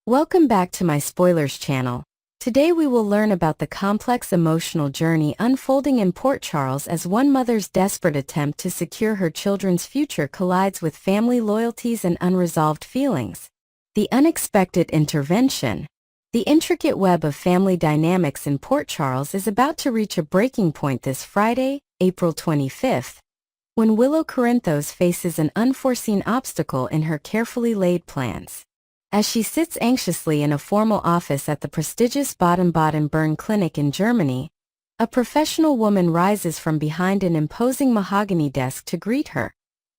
Welcome back to my spoilers channel. Today we will learn about the complex emotional journey unfolding in Port Charles as one mother's desperate attempt to secure her children's future collides with family loyalties and unresolved feelings. The unexpected intervention. The intricate web of family dynamics in Port Charles is about to reach a breaking point this Friday, April 25th, when Willow Corinthos faces an unforeseen obstacle in her carefully laid plans. As she sits anxiously in a formal office at the prestigious Baden-Baden Clinic in Germany, a professional woman rises from behind an imposing mahogany desk to greet her,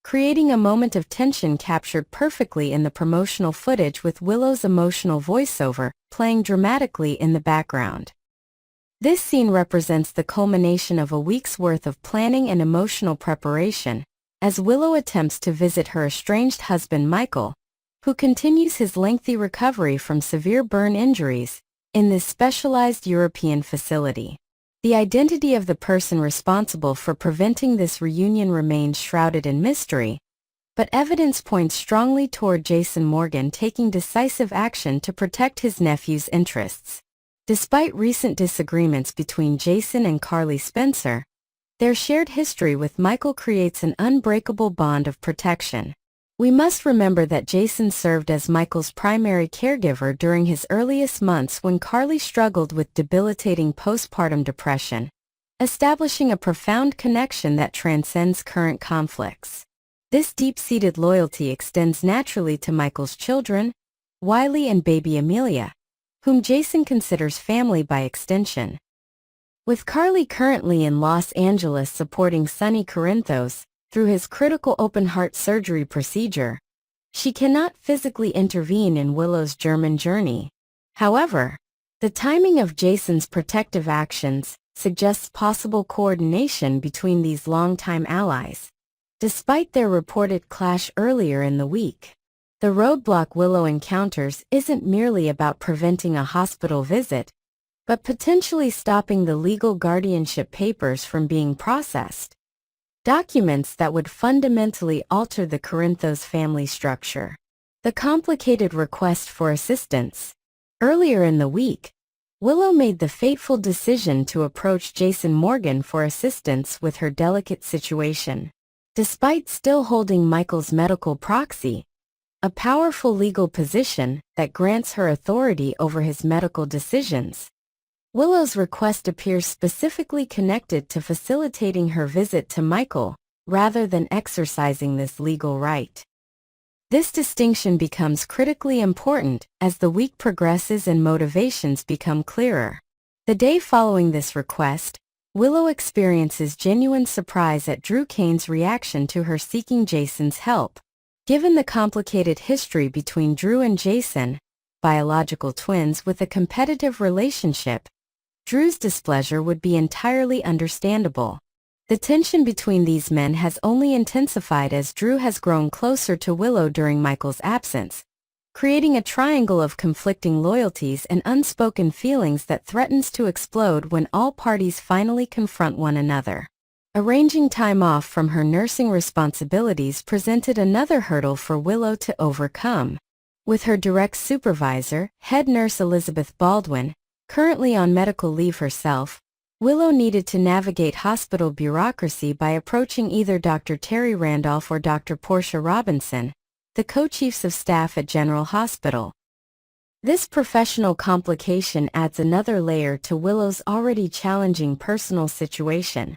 creating a moment of tension captured perfectly in the promotional footage with Willow's emotional voiceover playing dramatically in the background. This scene represents the culmination of a week's worth of planning and emotional preparation, as Willow attempts to visit her estranged husband Michael, who continues his lengthy recovery from severe burn injuries, in this specialized European facility. The identity of the person responsible for preventing this reunion remains shrouded in mystery, but evidence points strongly toward Jason Morgan taking decisive action to protect his nephew's interests. Despite recent disagreements between Jason and Carly Spencer, their shared history with Michael creates an unbreakable bond of protection. We must remember that Jason served as Michael's primary caregiver during his earliest months when Carly struggled with debilitating postpartum depression, establishing a profound connection that transcends current conflicts. This deep-seated loyalty extends naturally to Michael's children, Wiley and baby Amelia, whom Jason considers family by extension. With Carly currently in Los Angeles supporting Sonny Corinthos through his critical open-heart surgery procedure, she cannot physically intervene in Willow's German journey. However, the timing of Jason's protective actions suggests possible coordination between these longtime allies. Despite their reported clash earlier in the week, the roadblock Willow encounters isn't merely about preventing a hospital visit, but potentially stopping the legal guardianship papers from being processed. Documents that would fundamentally alter the Corinthos family structure. The complicated request for assistance. Earlier in the week, Willow made the fateful decision to approach Jason Morgan for assistance with her delicate situation. Despite still holding Michael's medical proxy, a powerful legal position that grants her authority over his medical decisions, Willow's request appears specifically connected to facilitating her visit to Michael, rather than exercising this legal right. This distinction becomes critically important as the week progresses and motivations become clearer. The day following this request, Willow experiences genuine surprise at Drew Kane's reaction to her seeking Jason's help. Given the complicated history between Drew and Jason, biological twins with a competitive relationship, Drew's displeasure would be entirely understandable. The tension between these men has only intensified as Drew has grown closer to Willow during Michael's absence, creating a triangle of conflicting loyalties and unspoken feelings that threatens to explode when all parties finally confront one another. Arranging time off from her nursing responsibilities presented another hurdle for Willow to overcome. With her direct supervisor, head nurse Elizabeth Baldwin, currently on medical leave herself, Willow needed to navigate hospital bureaucracy by approaching either Dr. Terry Randolph or Dr. Portia Robinson, the co-chiefs of staff at General Hospital. This professional complication adds another layer to Willow's already challenging personal situation,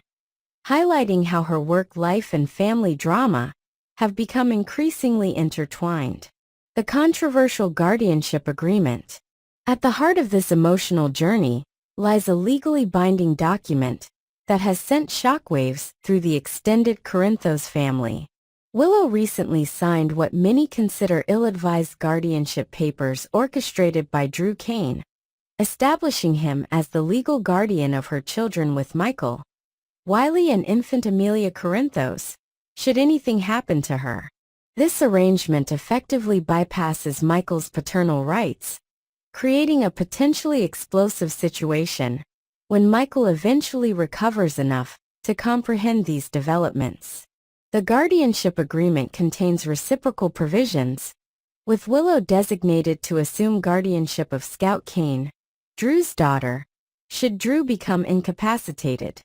highlighting how her work life and family drama have become increasingly intertwined. The controversial guardianship agreement. At the heart of this emotional journey lies a legally binding document that has sent shockwaves through the extended Corinthos family. Willow recently signed what many consider ill-advised guardianship papers orchestrated by Drew Kane, establishing him as the legal guardian of her children with Michael, Wiley and infant Amelia Corinthos, should anything happen to her. This arrangement effectively bypasses Michael's paternal rights, creating a potentially explosive situation when Michael eventually recovers enough to comprehend these developments. The guardianship agreement contains reciprocal provisions, with Willow designated to assume guardianship of Scout Kane, Drew's daughter, should Drew become incapacitated.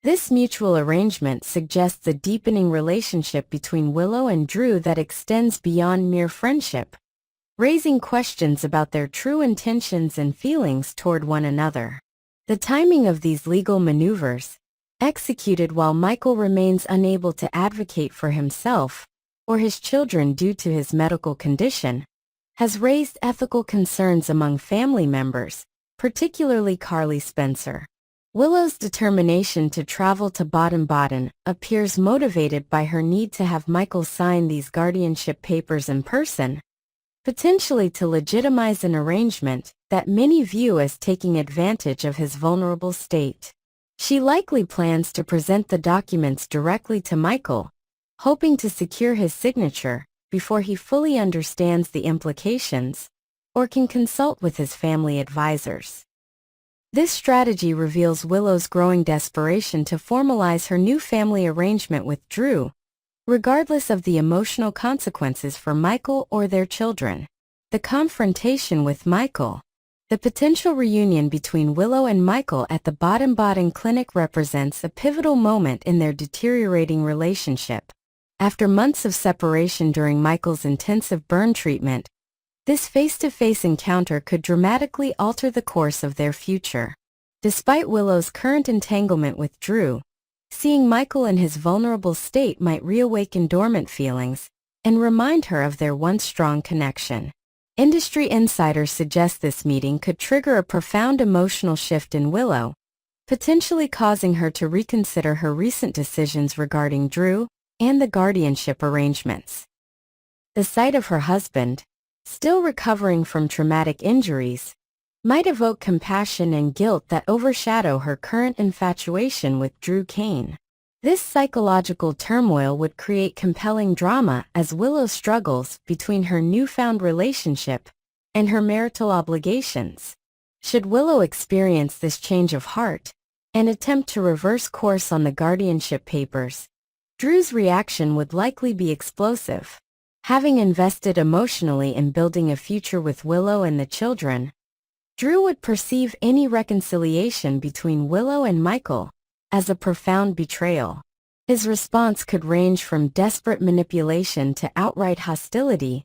This mutual arrangement suggests a deepening relationship between Willow and Drew that extends beyond mere friendship, raising questions about their true intentions and feelings toward one another. The timing of these legal maneuvers, executed while Michael remains unable to advocate for himself or his children due to his medical condition, has raised ethical concerns among family members, particularly Carly Spencer. Willow's determination to travel to Baden-Baden appears motivated by her need to have Michael sign these guardianship papers in person, potentially to legitimize an arrangement that many view as taking advantage of his vulnerable state. She likely plans to present the documents directly to Michael, hoping to secure his signature before he fully understands the implications or can consult with his family advisors. This strategy reveals Willow's growing desperation to formalize her new family arrangement with Drew, regardless of the emotional consequences for Michael or their children. The confrontation with Michael. The potential reunion between Willow and Michael at the Baden-Baden clinic represents a pivotal moment in their deteriorating relationship. After months of separation during Michael's intensive burn treatment, this face-to-face encounter could dramatically alter the course of their future. Despite Willow's current entanglement with Drew, seeing Michael in his vulnerable state might reawaken dormant feelings and remind her of their once strong connection. Industry insiders suggest this meeting could trigger a profound emotional shift in Willow, potentially causing her to reconsider her recent decisions regarding Drew and the guardianship arrangements. The sight of her husband, still recovering from traumatic injuries, might evoke compassion and guilt that overshadow her current infatuation with Drew Kane. This psychological turmoil would create compelling drama as Willow struggles between her newfound relationship and her marital obligations. Should Willow experience this change of heart and attempt to reverse course on the guardianship papers, Drew's reaction would likely be explosive. Having invested emotionally in building a future with Willow and the children, Drew would perceive any reconciliation between Willow and Michael as a profound betrayal. His response could range from desperate manipulation to outright hostility,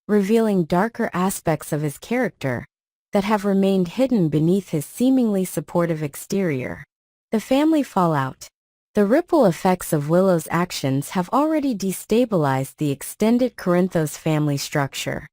revealing darker aspects of his character that have remained hidden beneath his seemingly supportive exterior. The family fallout. The ripple effects of Willow's actions have already destabilized the extended Corinthos family structure.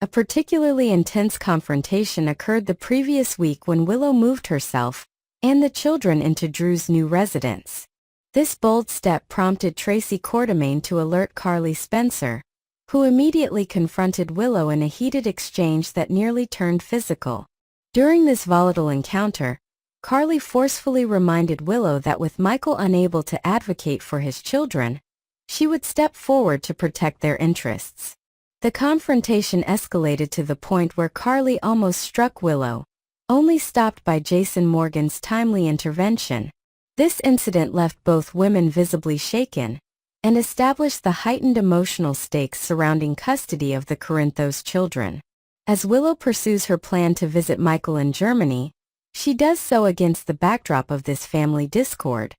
A particularly intense confrontation occurred the previous week when Willow moved herself and the children into Drew's new residence. This bold step prompted Tracy Quartermaine to alert Carly Spencer, who immediately confronted Willow in a heated exchange that nearly turned physical. During this volatile encounter, Carly forcefully reminded Willow that with Michael unable to advocate for his children, she would step forward to protect their interests. The confrontation escalated to the point where Carly almost struck Willow, only stopped by Jason Morgan's timely intervention. This incident left both women visibly shaken and established the heightened emotional stakes surrounding custody of the Corinthos children. As Willow pursues her plan to visit Michael in Germany, she does so against the backdrop of this family discord,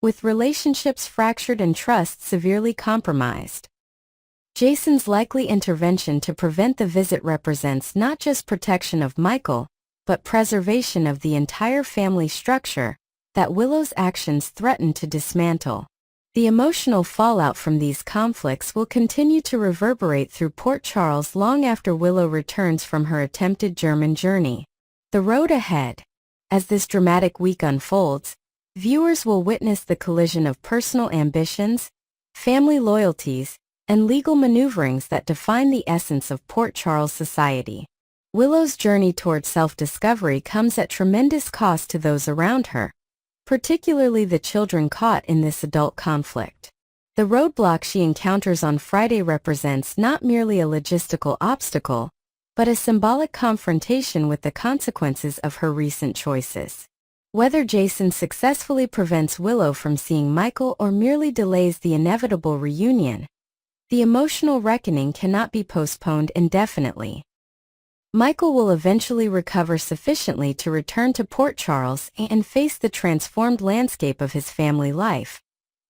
with relationships fractured and trust severely compromised. Jason's likely intervention to prevent the visit represents not just protection of Michael, but preservation of the entire family structure that Willow's actions threaten to dismantle. The emotional fallout from these conflicts will continue to reverberate through Port Charles long after Willow returns from her attempted German journey. The road ahead. As this dramatic week unfolds, viewers will witness the collision of personal ambitions, family loyalties, and legal maneuverings that define the essence of Port Charles society. Willow's journey toward self-discovery comes at tremendous cost to those around her, particularly the children caught in this adult conflict. The roadblock she encounters on Friday represents not merely a logistical obstacle, but a symbolic confrontation with the consequences of her recent choices. Whether Jason successfully prevents Willow from seeing Michael or merely delays the inevitable reunion, The emotional reckoning cannot be postponed indefinitely. Michael will eventually recover sufficiently to return to Port Charles and face the transformed landscape of his family life,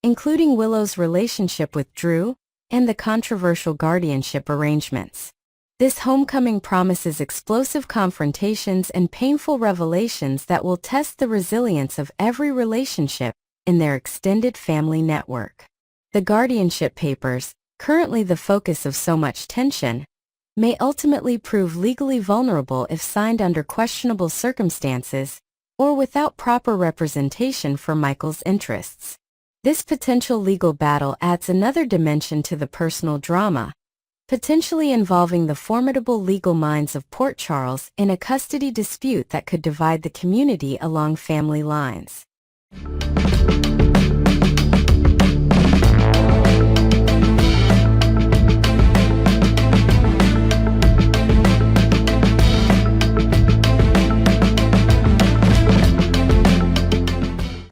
including Willow's relationship with Drew and the controversial guardianship arrangements. This homecoming promises explosive confrontations and painful revelations that will test the resilience of every relationship in their extended family network. The guardianship papers, currently the focus of so much tension, may ultimately prove legally vulnerable if signed under questionable circumstances or without proper representation for Michael's interests. This potential legal battle adds another dimension to the personal drama, potentially involving the formidable legal minds of Port Charles in a custody dispute that could divide the community along family lines.